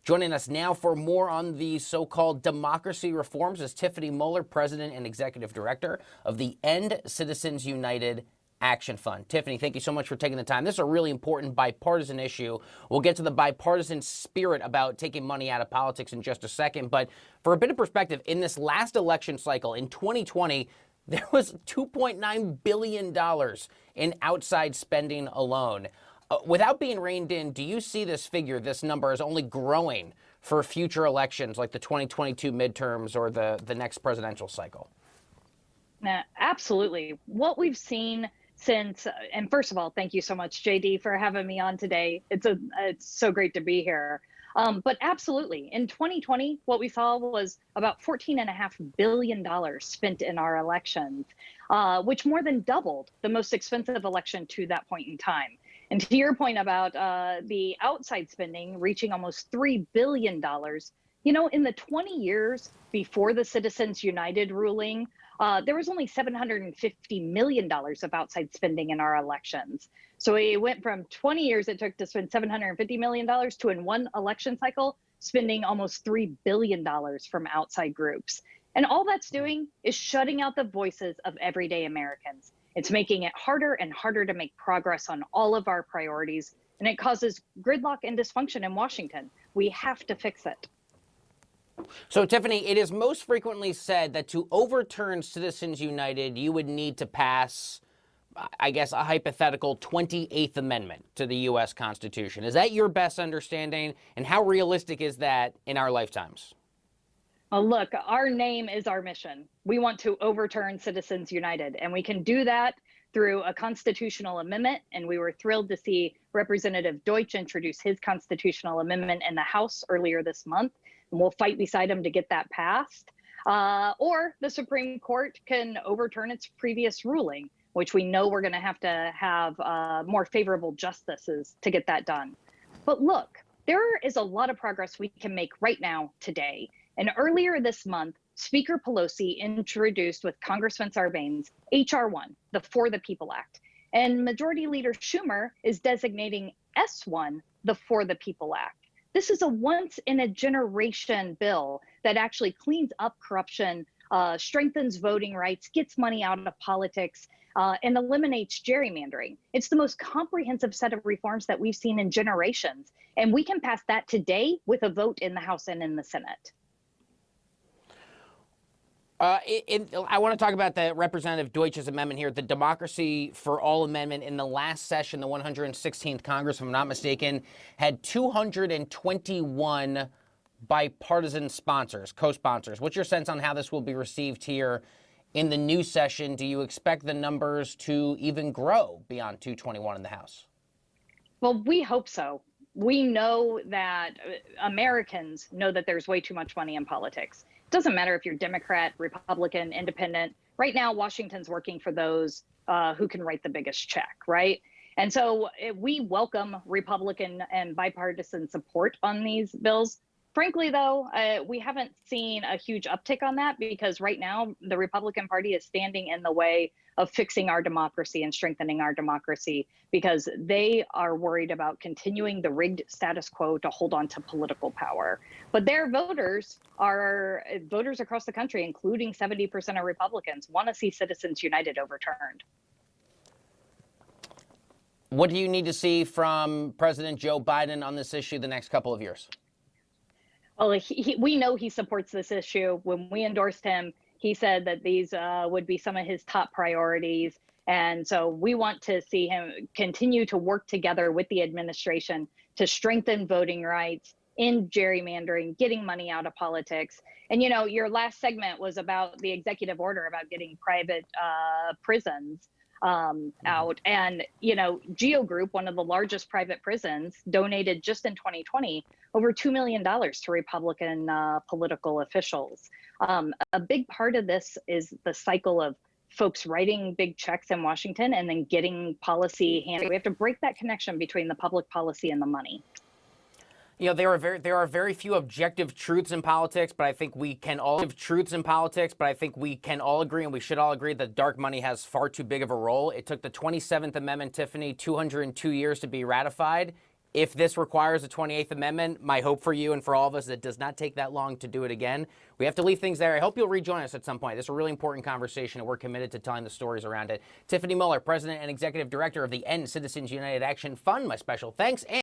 Joining us now for more on the so-called democracy reforms is Tiffany Muller, President and Executive Director of the End Citizens United Action Fund. Tiffany, thank you so much for taking the time. This is a really important bipartisan issue. We'll get to the bipartisan spirit about taking money out of politics in just a second. But for a bit of perspective, in this last election cycle in 2020, there was $2.9 billion in outside spending alone. Without being reined in, do you see this figure, this number, as only growing for future elections like the 2022 midterms or the next presidential cycle? Absolutely. What we've seen since, and first of all, thank you so much, JD, for having me on today. It's so great to be here. But absolutely, in 2020, what we saw was about $14.5 billion spent in our elections, which more than doubled the most expensive election to that point in time. And to your point about the outside spending reaching almost $3 billion, you know, in the 20 years before the Citizens United ruling, there was only $750 million of outside spending in our elections. So we went from 20 years it took to spend $750 million to, in one election cycle, spending almost $3 billion from outside groups. And all that's doing is shutting out the voices of everyday Americans. It's making it harder and harder to make progress on all of our priorities, and it causes gridlock and dysfunction in Washington. We have to fix it. So, Tiffany, it is most frequently said that to overturn Citizens United, you would need to pass, I guess, a hypothetical 28th Amendment to the U.S. Constitution. Is that your best understanding? And how realistic is that in our lifetimes? Well, look, our name is our mission. We want to overturn Citizens United, and we can do that through a constitutional amendment. And we were thrilled to see Representative Deutsch introduce his constitutional amendment in the House earlier this month. And we'll fight beside him to get that passed. Or the Supreme Court can overturn its previous ruling, which we know we're going to have more favorable justices to get that done. But look, there is a lot of progress we can make right now today. And earlier this month, Speaker Pelosi introduced with Congressman Sarbanes H.R. 1, the For the People Act. And Majority Leader Schumer is designating S1, the For the People Act. This is a once-in-a-generation bill that actually cleans up corruption, strengthens voting rights, gets money out of politics, and eliminates gerrymandering. It's the most comprehensive set of reforms that we've seen in generations. And we can pass that today with a vote in the House and in the Senate. I want to talk about the Representative Deutsch's amendment here, the Democracy for All amendment. In the last session, the 116th Congress, if I'm not mistaken, had 221 bipartisan sponsors, co-sponsors. What's your sense on how this will be received here in the new session? Do you expect the numbers to even grow beyond 221 in the House? Well, we hope so. We know that Americans know that there's way too much money in politics. It doesn't matter if you're Democrat, Republican, Independent. Right now, Washington's working for those who can write the biggest check, right? And so we welcome Republican and bipartisan support on these bills. Frankly, though, we haven't seen a huge uptick on that because right now the Republican Party is standing in the way of fixing our democracy and strengthening our democracy because they are worried about continuing the rigged status quo to hold on to political power. But their voters across the country, including 70% of Republicans, want to see Citizens United overturned. What do you need to see from President Joe Biden on this issue the next couple of years? Well, we know he supports this issue. When we endorsed him, he said that these would be some of his top priorities. And so we want to see him continue to work together with the administration to strengthen voting rights, end gerrymandering, getting money out of politics. And, you know, your last segment was about the executive order about getting private prisons out. And, you know, Geo Group, one of the largest private prisons, donated just in 2020 over $2 million to Republican political officials. A big part of this is the cycle of folks writing big checks in Washington and then getting policy handed. We have to break that connection between the public policy and the money. You know, there are very few objective truths in politics, but I think we can all agree, and we should all agree, that dark money has far too big of a role. It took the 27th Amendment, Tiffany, 202 years to be ratified. If this requires a 28th Amendment, my hope for you and for all of us is it does not take that long to do it again. We have to leave things there. I hope you'll rejoin us at some point. This is a really important conversation, and we're committed to telling the stories around it. Tiffany Muller, President and Executive Director of the End Citizens United Action Fund, my special thanks.